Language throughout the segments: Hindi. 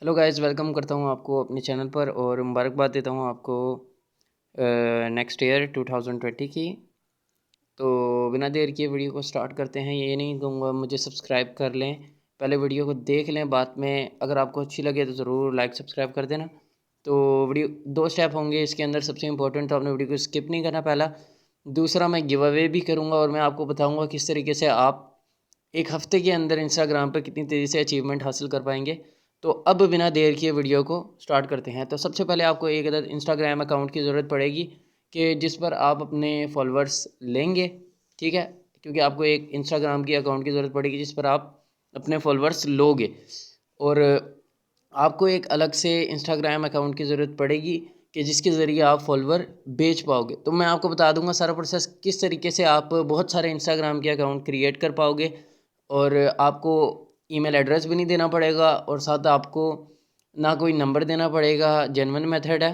हेलो गाइस, वेलकम करता हूँ आपको अपने चैनल पर और मुबारकबाद देता हूँ आपको नेक्स्ट ईयर 2020 की। तो बिना देर किए वीडियो को स्टार्ट करते हैं। ये नहीं कहूँगा मुझे सब्सक्राइब कर लें, पहले वीडियो को देख लें, बाद में अगर आपको अच्छी लगे तो ज़रूर लाइक सब्सक्राइब कर देना। तो वीडियो दो स्टेप होंगे इसके अंदर, सबसे इंपॉर्टेंट तो आपने वीडियो को स्किप नहीं करना पहला। दूसरा, मैं गिव अवे भी करूँगा और मैं आपको बताऊँगा किस तरीके से आप एक हफ्ते के अंदर इंस्टाग्राम पर कितनी तेज़ी से अचीवमेंट हासिल कर पाएंगे। तो अब बिना देर किए वीडियो को स्टार्ट करते हैं। तो सबसे पहले आपको एक अदद इंस्टाग्राम अकाउंट की ज़रूरत पड़ेगी कि जिस पर आप अपने फॉलोअर्स लेंगे, ठीक है, क्योंकि आपको एक इंस्टाग्राम की अकाउंट की ज़रूरत पड़ेगी जिस पर आप अपने फॉलोअर्स लोगे, और आपको एक अलग से इंस्टाग्राम अकाउंट की ज़रूरत पड़ेगी कि जिसके ज़रिए आप फॉलोअर बेच पाओगे। तो मैं आपको बता दूंगा सारा प्रोसेस किस तरीके से आप बहुत सारे इंस्टाग्राम के अकाउंट क्रिएट कर पाओगे, और आपको ईमेल एड्रेस भी नहीं देना पड़ेगा और साथ आपको ना कोई नंबर देना पड़ेगा। जेन्युइन मेथड है।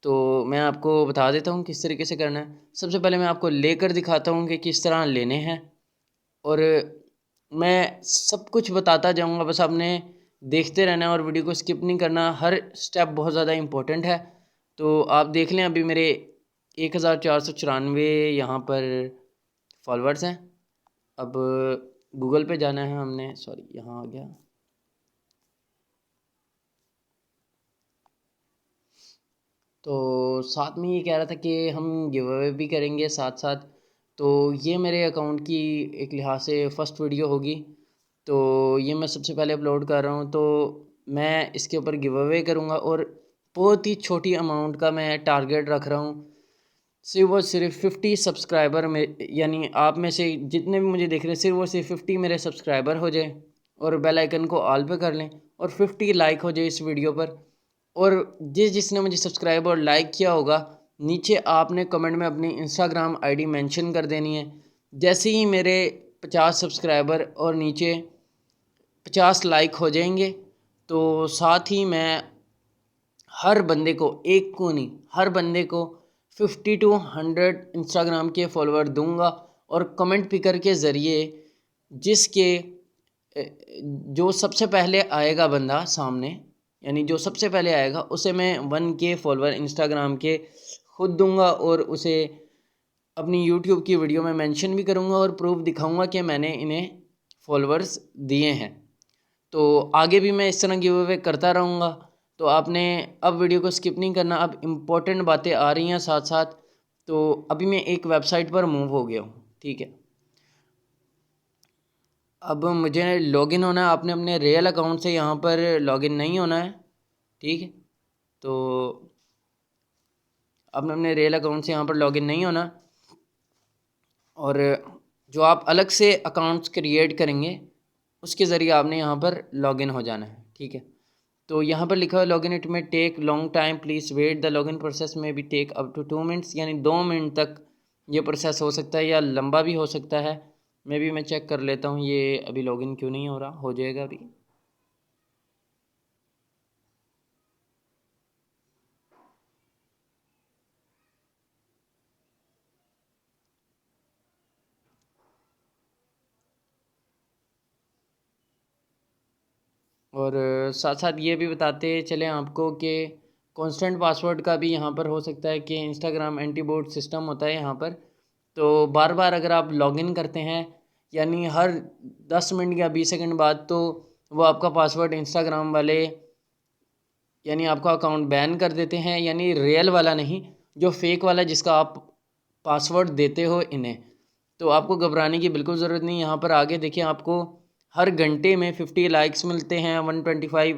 तो मैं आपको बता देता हूँ किस तरीके से करना है। सबसे पहले मैं आपको लेकर दिखाता हूँ कि किस तरह लेने हैं, और मैं सब कुछ बताता जाऊँगा, बस आपने देखते रहना है और वीडियो को स्किप नहीं करना। हर स्टेप बहुत ज़्यादा इम्पोर्टेंट है। तो आप देख लें, अभी मेरे 1494 यहाँ पर फॉलोअर्स हैं। अब गूगल पे जाना है हमने, सॉरी यहाँ आ गया। तो साथ में ये कह रहा था कि हम गिव अवे भी करेंगे साथ साथ। तो ये मेरे अकाउंट की एक लिहाज से फ़र्स्ट वीडियो होगी, तो ये मैं सबसे पहले अपलोड कर रहा हूँ। तो मैं इसके ऊपर गिव अवे करूँगा और बहुत ही छोटी अमाउंट का मैं टारगेट रख रहा हूँ। सिर्फ और सिर्फ 50 सब्सक्राइबर में, यानी आप में से जितने भी मुझे देख रहे हैं, सिर्फ और सिर्फ 50 मेरे सब्सक्राइबर हो जाए और बेल आइकन को ऑल पे कर लें और 50 लाइक हो जाए इस वीडियो पर। और जिसने मुझे सब्सक्राइब और लाइक किया होगा, नीचे आपने कमेंट में अपनी इंस्टाग्राम आईडी मेंशन कर देनी है। जैसे ही मेरे 50 सब्सक्राइबर और नीचे 50 लाइक हो जाएंगे, तो साथ ही मैं हर बंदे को, एक को नहीं, हर बंदे को 50 to 100 इंस्टाग्राम के फॉलोअर दूंगा। और कमेंट पिकर के ज़रिए जिसके जो सबसे पहले आएगा बंदा सामने, यानी जो सबसे पहले आएगा उसे मैं 1K फॉलोअर इंस्टाग्राम के खुद दूंगा, और उसे अपनी यूट्यूब की वीडियो में मेंशन भी करूंगा और प्रूफ दिखाऊंगा कि मैंने इन्हें फॉलोअर्स दिए हैं। तो आगे भी मैं इस तरह गिव अवे करता रहूँगा। तो आपने अब वीडियो को स्किप नहीं करना, अब इम्पोर्टेंट बातें आ रही हैं साथ साथ। तो अभी मैं एक वेबसाइट पर मूव हो गया हूँ, ठीक है। अब मुझे लॉगिन होना है, आपने अपने रियल अकाउंट से यहाँ पर लॉगिन नहीं होना है, ठीक है। तो आपने अपने रियल अकाउंट से यहाँ पर लॉगिन नहीं होना, और जो आप अलग से अकाउंट्स क्रिएट करेंगे उसके ज़रिए आपने यहाँ पर लॉगिन हो जाना है, ठीक है। तो यहाँ पर लिखा है login it may take long time, please wait, the login process में भी टेक अप टू 2 मिनट्स, यानी 2 मिनट तक ये प्रोसेस हो सकता है या लंबा भी हो सकता है। मैं चेक कर लेता हूँ ये अभी लॉगिन क्यों नहीं हो रहा, हो जाएगा अभी। और साथ साथ ये भी बताते चलें आपको कि कांस्टेंट पासवर्ड का भी यहाँ पर हो सकता है कि इंस्टाग्राम एंटी बोट सिस्टम होता है यहाँ पर। तो बार बार अगर आप लॉगिन करते हैं, यानी हर 10 मिनट या 20 सेकंड बाद, तो वो आपका पासवर्ड इंस्टाग्राम वाले, यानी आपका अकाउंट बैन कर देते हैं, यानी रियल वाला नहीं, जो फेक वाला जिसका आप पासवर्ड देते हो इन्हें। तो आपको घबराने की बिल्कुल ज़रूरत नहीं। यहाँ पर आगे देखिए, आपको हर घंटे में 50 लाइक्स मिलते हैं, 125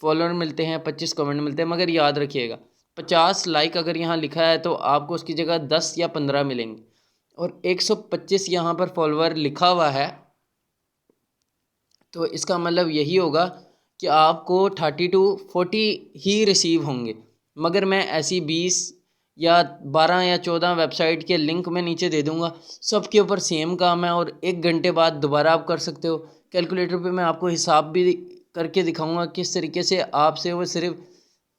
फॉलोअर मिलते हैं, 25 कमेंट मिलते हैं। मगर याद रखिएगा, 50 लाइक अगर यहाँ लिखा है तो आपको उसकी जगह 10 या 15 मिलेंगे, और 125 यहाँ पर फॉलोअर लिखा हुआ है, तो इसका मतलब यही होगा कि आपको 30 to 40 ही रिसीव होंगे। मगर मैं ऐसी 20 या 12 या 14 वेबसाइट के लिंक में नीचे दे दूंगा, सबके ऊपर सेम काम है, और 1 घंटे बाद दोबारा आप कर सकते हो। कैलकुलेटर पे मैं आपको हिसाब भी करके दिखाऊंगा किस तरीके से आपसे वो सिर्फ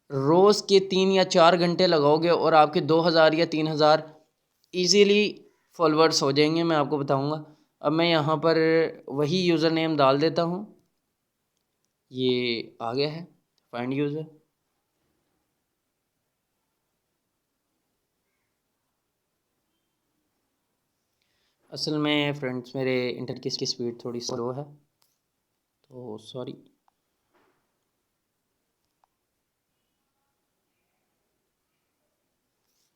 रोज़ के 3 या 4 घंटे लगाओगे और आपके 2000 या 3000 ईजीली फॉलोअर्स हो जाएंगे, मैं आपको बताऊंगा। अब मैं यहाँ पर वही यूज़र नेम डाल देता हूँ, ये आ गया है फाइंड यूज़र। असल में फ्रेंड्स मेरे इंटरनेट की स्पीड थोड़ी स्लो है, तो सॉरी।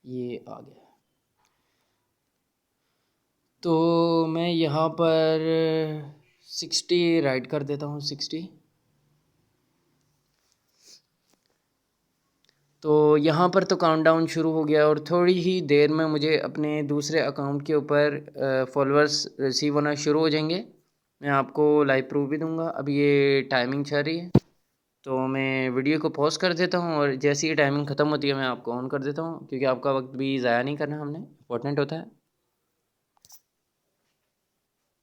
ये आ गया। तो मैं यहाँ पर 60 राइट कर देता हूँ, 60। तो यहाँ पर तो काउंटडाउन शुरू हो गया और थोड़ी ही देर में मुझे अपने दूसरे अकाउंट के ऊपर फॉलोअर्स रिसीव होना शुरू हो जाएंगे। मैं आपको लाइव प्रूफ भी दूंगा। अब ये टाइमिंग चल रही है, तो मैं वीडियो को पॉज कर देता हूँ और जैसे ही टाइमिंग ख़त्म होती है मैं आपको ऑन कर देता हूँ, क्योंकि आपका वक्त भी ज़ाया नहीं करना, हमने इम्पोर्टेंट होता है।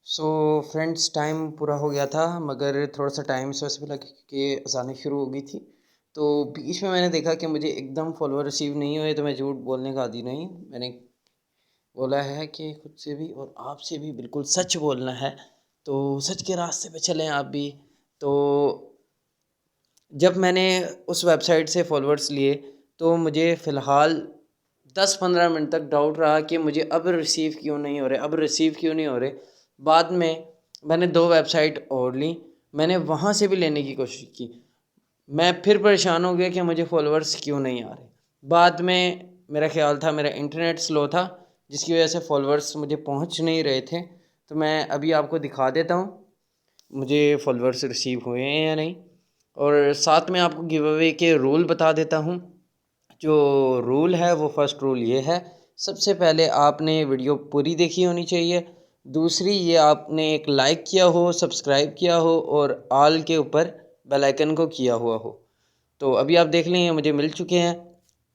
सो फ्रेंड्स टाइम पूरा हो गया था, मगर थोड़ा सा टाइम इस वजह से लगा कि अचानक शुरू हो गई थी। तो बीच में मैंने देखा कि मुझे एकदम फॉलोअर रिसीव नहीं हुए, तो मैं झूठ बोलने का आदी नहीं। मैंने बोला है कि खुद से भी और आपसे भी बिल्कुल सच बोलना है, तो सच के रास्ते पे चलें आप भी। तो जब मैंने उस वेबसाइट से फॉलोअर्स लिए तो मुझे फ़िलहाल 10-15 मिनट तक डाउट रहा कि मुझे अब रिसीव क्यों नहीं हो रहे, अब रिसीव क्यों नहीं हो रहे। बाद में मैंने 2 वेबसाइट और ली, मैंने वहाँ से भी लेने की कोशिश की। मैं फिर परेशान हो गया कि मुझे फॉलोअर्स क्यों नहीं आ रहे। बाद में मेरा ख्याल था मेरा इंटरनेट स्लो था, जिसकी वजह से फॉलोअर्स मुझे पहुँच नहीं रहे थे। तो मैं अभी आपको दिखा देता हूँ मुझे फॉलोअर्स रिसीव हुए हैं या नहीं, और साथ में आपको गिव अवे के रूल बता देता हूँ। जो रूल है वो फर्स्ट रूल ये है, सबसे पहले आपने वीडियो पूरी देखी होनी चाहिए। दूसरी, ये आपने एक लाइक किया हो, सब्सक्राइब किया हो और ऑल के ऊपर बेल आइकन को किया हुआ हो। तो अभी आप देख लें मुझे मिल चुके हैं।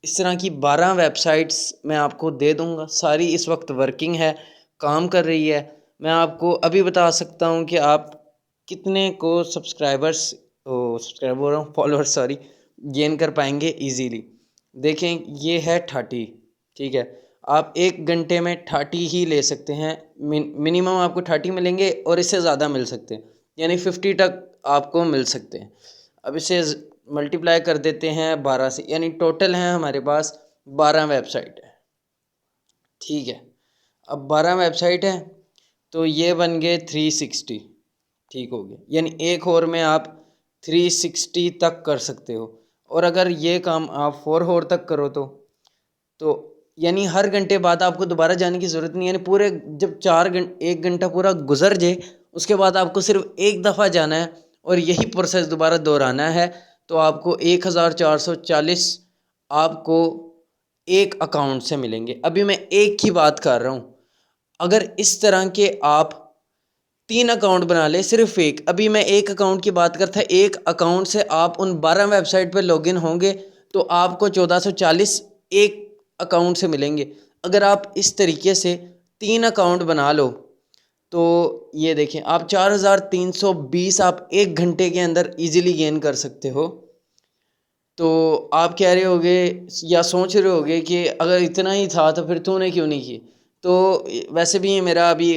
इस तरह की 12 वेबसाइट्स मैं आपको दे दूंगा, सारी इस वक्त वर्किंग है, काम कर रही है। मैं आपको अभी बता सकता हूँ कि आप कितने को सब्सक्राइबर बोल रहा हूँ, फॉलोअर्स सॉरी, गेन कर पाएंगे इजीली। देखें ये है 30, ठीक है। आप 1 घंटे में 30 ही ले सकते हैं, मिनिमम आपको 30 मिलेंगे और इससे ज़्यादा मिल सकते हैं, यानी 50 तक आपको मिल सकते हैं। अब इसे मल्टीप्लाई कर देते हैं 12 से, यानी टोटल है हमारे पास 12 वेबसाइट है, ठीक है। अब 12 वेबसाइट है तो ये बन गए 360, ठीक हो गया। यानी एक और में आप 360 तक कर सकते हो। और अगर ये काम आप 4 और तक करो तो यानी हर घंटे बाद आपको दोबारा जाने की ज़रूरत नहीं है। यानी पूरे जब 1 घंटा पूरा गुजर जाए, उसके बाद आपको सिर्फ एक दफ़ा जाना है और यही प्रोसेस दोबारा दोहराना है। तो आपको 1440 आपको एक अकाउंट से मिलेंगे। अभी मैं एक की बात कर रहा हूँ। अगर इस तरह के आप 3 अकाउंट बना ले, सिर्फ एक, अभी मैं एक अकाउंट की बात करता, एक अकाउंट से आप उन 12 वेबसाइट पर लॉगिन होंगे तो आपको 1440 एक अकाउंट से मिलेंगे। अगर आप इस तरीके से 3 अकाउंट बना लो तो ये देखें आप 4320 आप 1 घंटे के अंदर इजीली गेन कर सकते हो। तो आप कह रहे होगे या सोच रहे होगे कि अगर इतना ही था तो फिर तूने क्यों नहीं की। तो वैसे भी मेरा अभी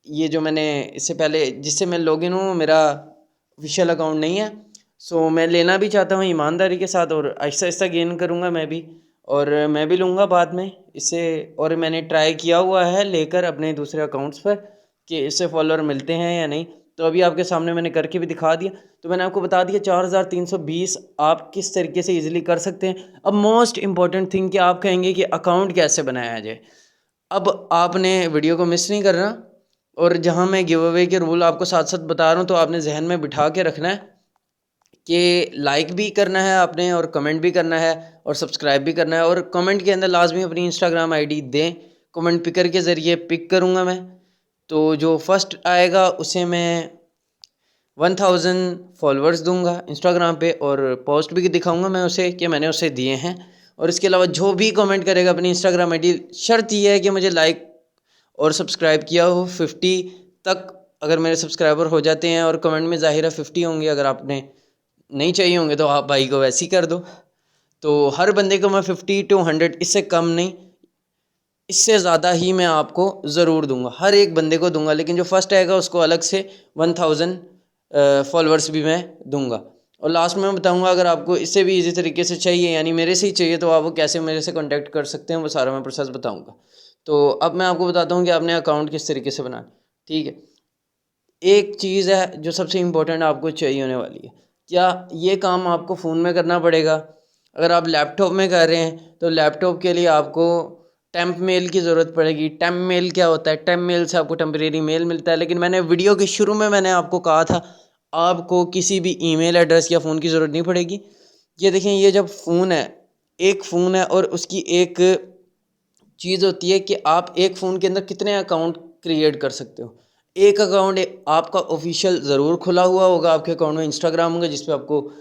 ये जो मैंने इससे पहले जिससे मैं लॉगिन हूँ, मेरा ऑफिशियल अकाउंट नहीं है। सो मैं लेना भी चाहता हूँ ईमानदारी के साथ, और आहिस्ता आहिस्ता गेन करूँगा मैं भी, और मैं भी लूँगा बाद में इससे। और मैंने ट्राई किया हुआ है लेकर अपने दूसरे अकाउंट्स पर कि इससे फॉलोअर मिलते हैं या नहीं। तो अभी आपके सामने मैंने करके भी दिखा दिया। तो मैंने आपको बता दिया 4320 आप किस तरीके से इजीली कर सकते हैं। अब मोस्ट इम्पॉर्टेंट थिंग कि आप कहेंगे कि अकाउंट कैसे बनाया जाए। अब आपने वीडियो को मिस नहीं करना, और जहां मैं गिव अवे के रूल आपको साथ साथ बता रहा हूं तो आपने जहन में बिठा के रखना है कि लाइक भी करना है आपने, और कमेंट भी करना है, और सब्सक्राइब भी करना है। और कमेंट के अंदर लाजमी अपनी इंस्टाग्राम आईडी दें, कमेंट पिकर के ज़रिए पिक करूँगा मैं। तो जो फर्स्ट आएगा उसे मैं 1000 फॉलोअर्स दूंगा इंस्टाग्राम पे, और पोस्ट भी दिखाऊंगा मैं उसे कि मैंने उसे दिए हैं। और इसके अलावा जो भी कमेंट करेगा अपनी इंस्टाग्राम आईडी, शर्त यह है कि मुझे लाइक और सब्सक्राइब किया हो 50 तक। अगर मेरे सब्सक्राइबर हो जाते हैं, और कमेंट में ज़ाहिर है 50 होंगे, अगर आपने नहीं चाहिए होंगे तो आप भाई को वैसे ही कर दो। तो हर बंदे को मैं 50 to 100, इससे कम नहीं, इससे ज़्यादा ही मैं आपको ज़रूर दूंगा, हर एक बंदे को दूंगा। लेकिन जो फर्स्ट आएगा उसको अलग से 1000 फॉलोअर्स भी मैं दूंगा। और लास्ट में मैं बताऊंगा अगर आपको इससे भी इजी तरीके से चाहिए यानी मेरे से ही चाहिए तो आप वो कैसे मेरे से कांटेक्ट कर सकते हैं, वो सारा मैं प्रोसेस बताऊंगा। तो अब मैं आपको बताता हूँ कि आपने अकाउंट किस तरीके से बनाना। ठीक है, एक चीज़ है जो सबसे इम्पोर्टेंट आपको चाहिए होने वाली है। क्या ये काम आपको फ़ोन में करना पड़ेगा? अगर आप लैपटॉप में कर रहे हैं तो लैपटॉप के लिए आपको टेम्प मेल की ज़रूरत पड़ेगी। टेम्प मेल क्या होता है? टेम्प मेल से आपको टेम्परेरी मेल मिलता है, लेकिन मैंने वीडियो के शुरू में मैंने आपको कहा था आपको किसी भी ईमेल एड्रेस या फ़ोन की ज़रूरत नहीं पड़ेगी। ये देखें, ये जब फ़ोन है, एक फ़ोन है और उसकी एक चीज़ होती है कि आप एक फ़ोन के अंदर कितने अकाउंट क्रिएट कर सकते हो। एक अकाउंट आपका ऑफिशियल ज़रूर खुला हुआ होगा, आपके अकाउंट में इंस्टाग्राम होगा जिस पे आपको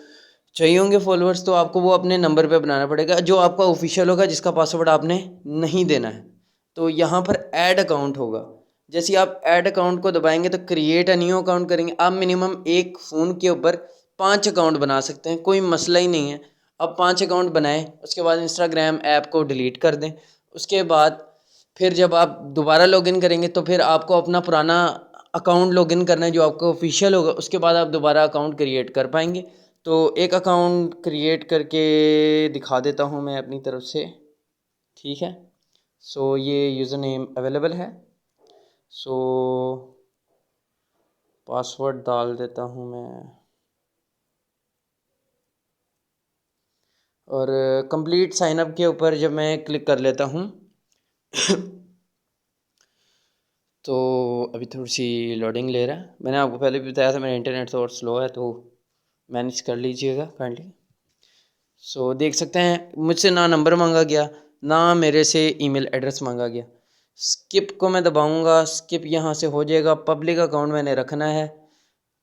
चाहिए होंगे फॉलोअर्स, तो आपको वो अपने नंबर पे बनाना पड़ेगा जो आपका ऑफिशियल होगा, जिसका पासवर्ड आपने नहीं देना है। तो यहाँ पर ऐड अकाउंट होगा। जैसे ही आप ऐड अकाउंट को दबाएंगे तो क्रिएट अ न्यू अकाउंट करेंगे। आप मिनिमम एक फ़ोन के ऊपर 5 अकाउंट बना सकते हैं, कोई मसला ही नहीं है। अब 5 अकाउंट बनाएं, उसके बाद इंस्टाग्राम ऐप को डिलीट कर दें। उसके बाद फिर जब आप दोबारा लॉगिन करेंगे तो फिर आपको अपना पुराना अकाउंट लॉगिन करना है जो आपका ऑफिशियल होगा, उसके बाद आप दोबारा अकाउंट क्रिएट कर पाएंगे। तो एक अकाउंट क्रिएट करके दिखा देता हूँ मैं अपनी तरफ से। ठीक है, सो ये यूज़र नेम अवेलेबल है। सो पासवर्ड डाल देता हूँ मैं और कंप्लीट साइनअप के ऊपर जब मैं क्लिक कर लेता हूँ तो अभी थोड़ी सी लोडिंग ले रहा है। मैंने आपको पहले भी बताया था मेरा इंटरनेट थोड़ा स्लो है, तो मैनेज कर लीजिएगा काइंडली। सो देख सकते हैं मुझसे ना नंबर मांगा गया, ना मेरे से ईमेल एड्रेस मांगा गया। स्किप को मैं दबाऊंगा, स्किप यहाँ से हो जाएगा। पब्लिक अकाउंट मैंने रखना है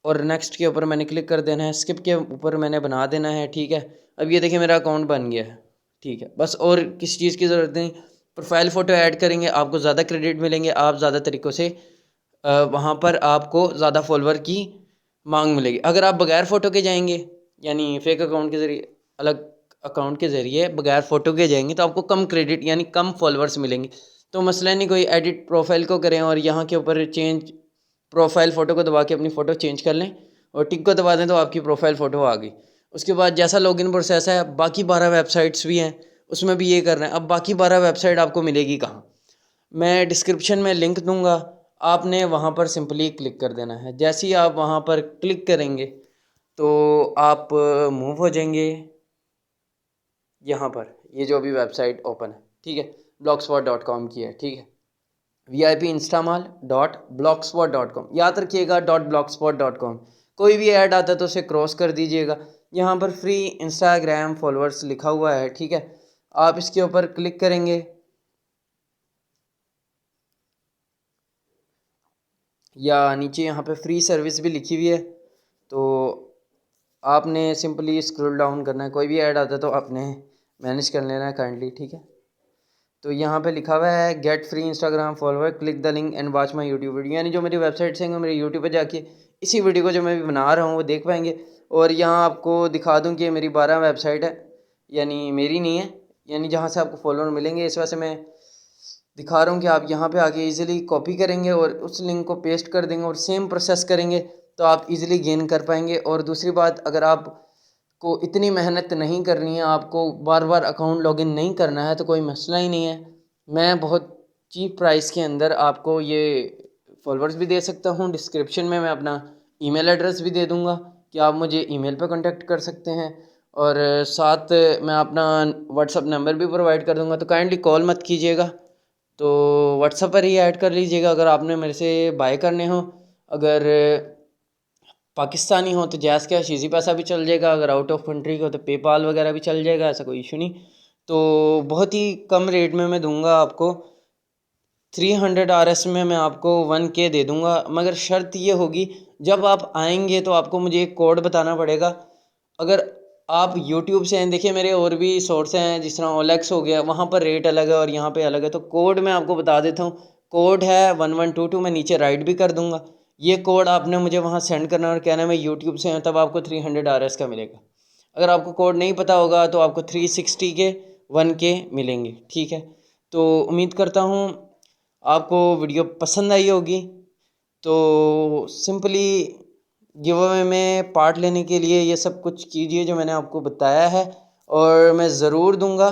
और नेक्स्ट के ऊपर मैंने क्लिक कर देना है। स्किप के ऊपर मैंने बना देना है। ठीक है, अब ये देखिए मेरा अकाउंट बन गया है। ठीक है, बस और किसी चीज़ की ज़रूरत नहीं। प्रोफाइल फ़ोटो ऐड करेंगे, आपको ज़्यादा क्रेडिट मिलेंगे, आप ज़्यादा तरीक़ों से वहाँ पर आपको ज़्यादा फॉलोवर की मांग मिलेगी। अगर आप बगैर फ़ोटो के जाएंगे यानी फेक अकाउंट के ज़रिए, अलग अकाउंट के ज़रिए बगैर फ़ोटो के जाएंगे तो आपको कम क्रेडिट यानी कम फॉलोअर्स मिलेंगे। तो मसला नहीं, कोई एडिट प्रोफाइल को करें और यहाँ के ऊपर चेंज प्रोफाइल फ़ोटो को दबा के अपनी फ़ोटो चेंज कर लें और टिक को दबा दें तो आपकी प्रोफाइल फ़ोटो आ गई। उसके बाद जैसा लॉगिन प्रोसेस है, बाकी 12 वेबसाइट्स भी हैं उसमें भी ये करना है। अब बाकी 12 वेबसाइट आपको मिलेगी कहाँ? मैं डिस्क्रिप्शन में लिंक दूंगा, आपने वहाँ पर सिंपली क्लिक कर देना है। जैसे ही आप वहाँ पर क्लिक करेंगे तो आप मूव हो जाएंगे यहाँ पर, ये जो अभी वेबसाइट ओपन है। ठीक है, blogspot.com की है। ठीक है, vipinstamal.blogspot.com, याद रखिएगा .blogspot.com। कोई भी ऐड आता है तो उसे क्रॉस कर दीजिएगा। यहाँ पर फ्री इंस्टाग्राम फॉलोअर्स लिखा हुआ है। ठीक है, आप इसके ऊपर क्लिक करेंगे, या नीचे यहाँ पे फ्री सर्विस भी लिखी हुई है, तो आपने सिंपली स्क्रॉल डाउन करना है। कोई भी ऐड आता है तो आपने मैनेज कर लेना है काइंडली। ठीक है, तो यहाँ पे लिखा हुआ है get free Instagram follower, click the link and watch my YouTube video, यानी जो मेरी वेबसाइट से मेरे यूट्यूब पे जाके इसी वीडियो को जो मैं भी बना रहा हूँ वो देख पाएंगे। और यहाँ आपको दिखा दूँ कि मेरी 12 वेबसाइट है, यानी मेरी नहीं है, यानी जहाँ से आपको फॉलोअर मिलेंगे। इस वजह से मैं दिखा रहा हूँ कि आप यहाँ पे आके इजीली कॉपी करेंगे और उस लिंक को पेस्ट कर देंगे और सेम प्रोसेस करेंगे तो आप इजीली गेन कर पाएंगे। और दूसरी बात, अगर आप को इतनी मेहनत नहीं करनी है, आपको बार बार अकाउंट लॉगिन नहीं करना है, तो कोई मसला ही नहीं है। मैं बहुत चीप प्राइस के अंदर आपको ये फॉलोअर्स भी दे सकता हूँ। डिस्क्रिप्शन में मैं अपना ईमेल एड्रेस भी दे दूँगा कि आप मुझे ईमेल पर कांटेक्ट कर सकते हैं, और साथ मैं अपना व्हाट्सअप नंबर भी प्रोवाइड कर दूँगा। तो काइंडली कॉल मत कीजिएगा, तो व्हाट्सएप पर ही ऐड कर लीजिएगा अगर आपने मेरे से बाय करने हो। अगर पाकिस्तानी हो तो जैज़ कैश ईजी पैसा भी चल जाएगा, अगर आउट ऑफ कंट्री हो तो पेपाल वगैरह भी चल जाएगा, ऐसा कोई इशू नहीं। तो बहुत ही कम रेट में मैं दूंगा आपको। 300 RS में मैं आपको 1K दे दूंगा, मगर शर्त ये होगी जब आप आएंगे तो आपको मुझे एक कोड बताना पड़ेगा। अगर आप YouTube से हैं, देखिए मेरे और भी सोर्स हैं जिस तरह OLX हो गया, वहाँ पर रेट अलग है और यहाँ पे अलग है। तो कोड मैं आपको बता देता हूँ, कोड है 1122, मैं नीचे राइट भी कर दूँगा। ये कोड आपने मुझे वहाँ सेंड करना और कहना है मैं YouTube से हूँ, तब आपको 300 RS का मिलेगा। अगर आपको कोड नहीं पता होगा तो आपको 360 के 1K मिलेंगे। ठीक है, तो उम्मीद करता हूँ आपको वीडियो पसंद आई होगी। तो सिंपली गिव अवे में पार्ट लेने के लिए ये सब कुछ कीजिए जो मैंने आपको बताया है, और मैं ज़रूर दूंगा।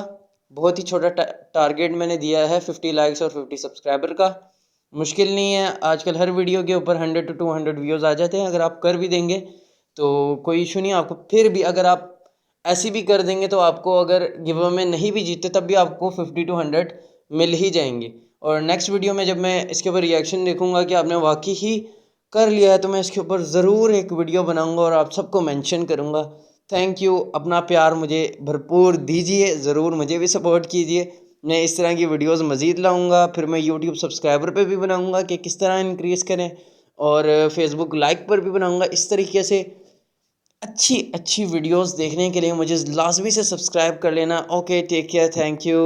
बहुत ही छोटा टारगेट मैंने दिया है 50 लाइक्स और 50 सब्सक्राइबर का। मुश्किल नहीं है, आजकल हर वीडियो के ऊपर 100 to 200 व्यूज़ आ जाते हैं। अगर आप कर भी देंगे तो कोई इशू नहीं आपको। फिर भी अगर आप ऐसी भी कर देंगे तो आपको, अगर गिव अवे में नहीं भी जीते तब भी आपको 50 to 100 मिल ही जाएंगे। और नेक्स्ट वीडियो में जब मैं इसके ऊपर रिएक्शन देखूंगा कि आपने वाकई ही कर लिया है, तो मैं इसके ऊपर ज़रूर एक वीडियो बनाऊंगा और आप सबको मेंशन करूंगा। Thank you. अपना प्यार मुझे भरपूर दीजिए, ज़रूर मुझे भी सपोर्ट कीजिए। मैं इस तरह की वीडियोस मज़ीद लाऊंगा। फिर मैं यूट्यूब सब्सक्राइबर पे भी बनाऊंगा कि किस तरह इंक्रीज़ करें, और फेसबुक लाइक पर भी बनाऊंगा। इस तरीके से अच्छी अच्छी वीडियोस देखने के लिए मुझे लाजमी से सब्सक्राइब कर लेना। Okay, take care, thank you.